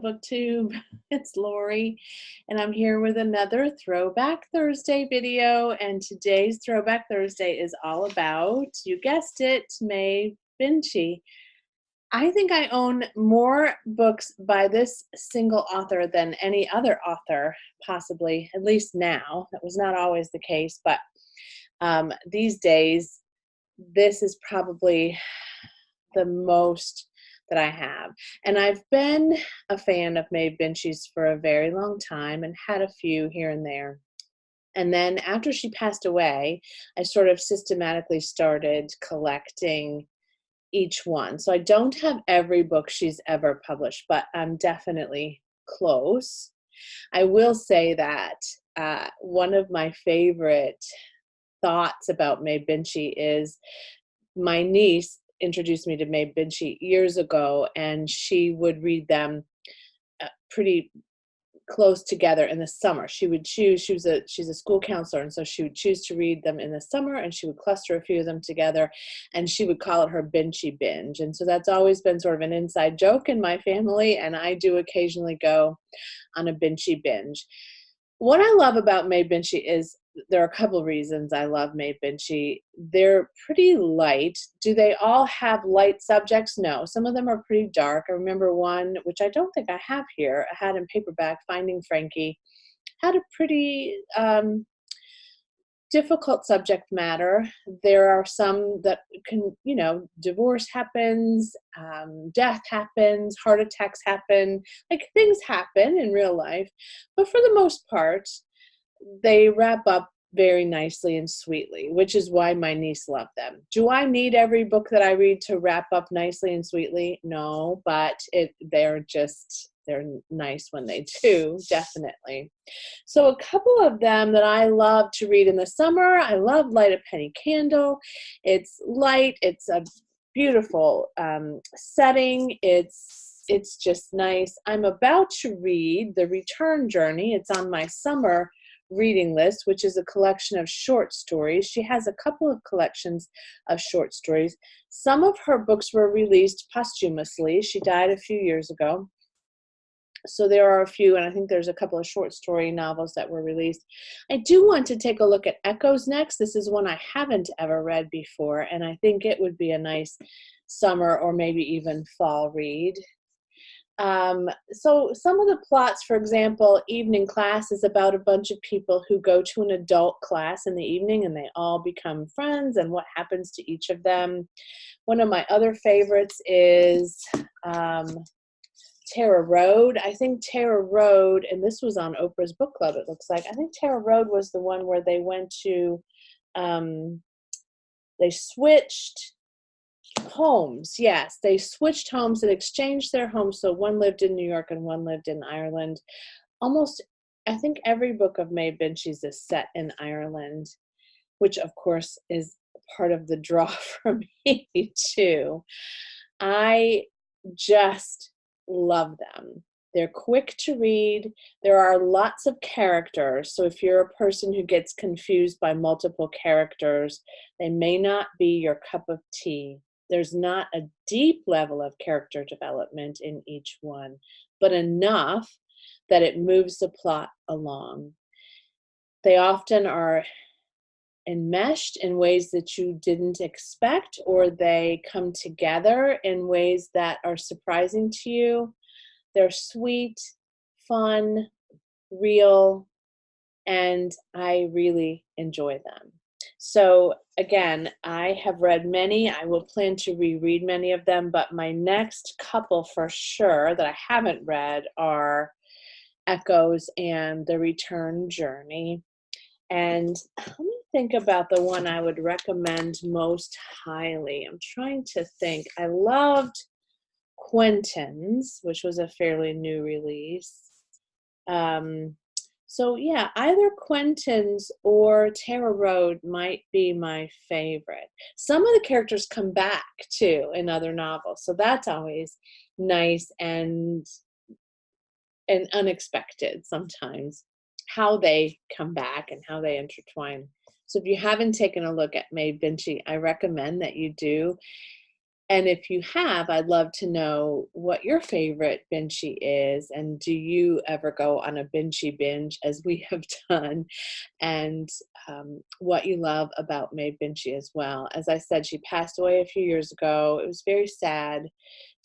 BookTube. It's Lori, and I'm here with another Throwback Thursday video. And today's Throwback Thursday is all about, you guessed it, May Binchy. I think I own more books by this single author than any other author, possibly, at least now. That was not always the case, but these days, this is probably the most that I have. And I've been a fan of May Binchy's for a very long time and had a few here and there. And then after she passed away, I sort of systematically started collecting each one. So I don't have every book she's ever published, but I'm definitely close. I will say that one of my favorite thoughts about May Binchy is my niece introduced me to May Binchy years ago, and she would read them pretty close together in the summer. She would choose, she's a school counselor, and so she would choose to read them in the summer, and she would cluster a few of them together, and she would call it her Binchy Binge. And so that's always been sort of an inside joke in my family, and I do occasionally go on a Binchy Binge. What I love about May Binchy is there are a couple of reasons I love May Binchy. They're pretty light. Do they all have light subjects? No. Some of them are pretty dark. I remember one, which I don't think I have here, I had in paperback, Finding Frankie, had a pretty difficult subject matter. There are some that can, divorce happens, death happens, heart attacks happen, like things happen in real life. But for the most part, they wrap up very nicely and sweetly, which is why my niece loved them. Do I need every book that I read to wrap up nicely and sweetly? No, but they're nice when they do, definitely. So a couple of them that I love to read in the summer, I love Light a Penny Candle. It's light, it's a beautiful setting, it's just nice. I'm about to read The Return Journey. It's on my summer reading list, which is a collection of short stories. She has a couple of collections of short stories. Some of her books were released posthumously. She died a few years ago. So there are a few, and I think there's a couple of short story novels that were released. I do want to take a look at Echoes next. This is one I haven't ever read before, and I think it would be a nice summer or maybe even fall read. So some of the plots, for example, Evening Class is about a bunch of people who go to an adult class in the evening and they all become friends and what happens to each of them. One of my other favorites is Tara Road. I think Tara Road, and this was on Oprah's book club, it looks like. I think Tara Road was the one where they went to, they switched homes. Yes, they switched homes and exchanged their homes. So one lived in New York and one lived in Ireland. Almost, I think every book of May Binchy's is set in Ireland, which of course is part of the draw for me too. I just love them. They're quick to read. There are lots of characters. So if you're a person who gets confused by multiple characters, they may not be your cup of tea. There's not a deep level of character development in each one, but enough that it moves the plot along. They often are enmeshed in ways that you didn't expect, or they come together in ways that are surprising to you. They're sweet, fun, real, and I really enjoy them. So again, I have read many. I will plan to reread many of them, but my next couple for sure that I haven't read are Echoes and The Return Journey. And let me think about the one I would recommend most highly. I'm trying to think. I loved Quentin's, which was a fairly new release. So yeah, either Quentin's or Tara Road might be my favorite. Some of the characters come back too in other novels, so that's always nice and unexpected sometimes, how they come back and how they intertwine. So if you haven't taken a look at May Binchy, I recommend that you do. And if you have, I'd love to know what your favorite Binchy is, and do you ever go on a Binchy binge as we have done, and what you love about May Binchy as well. As I said, she passed away a few years ago. It was very sad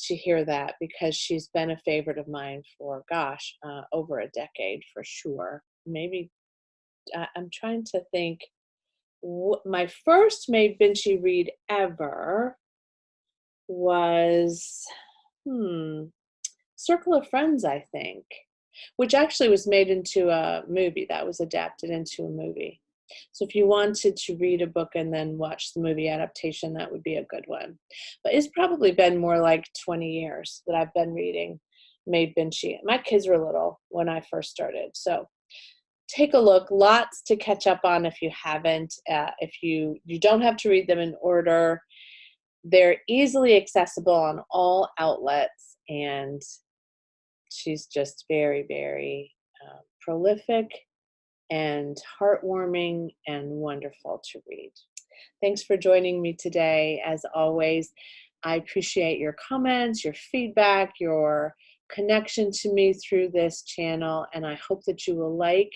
to hear that because she's been a favorite of mine for, gosh, over a decade for sure. Maybe I'm trying to think. My first May Binchy read ever was Circle of Friends, I think, which actually was made into a movie. That was adapted into a movie. So if you wanted to read a book and then watch the movie adaptation, that would be a good one. But it's probably been more like 20 years that I've been reading Maid Binchy. My kids were little when I first started. So take a look. Lots to catch up on if you haven't. If you don't have to read them in order. They're easily accessible on all outlets, and she's just very, very prolific and heartwarming and wonderful to read. Thanks for joining me today. As always, I appreciate your comments, your feedback, your connection to me through this channel, and I hope that you will like,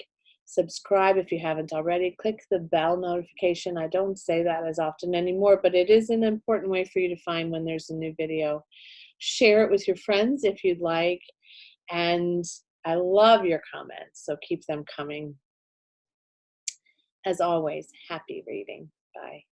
subscribe if you haven't already, click the bell notification. I don't say that as often anymore, but it is an important way for you to find when there's a new video. Share it with your friends if you'd like, and I love your comments, so keep them coming. As always, happy reading. Bye.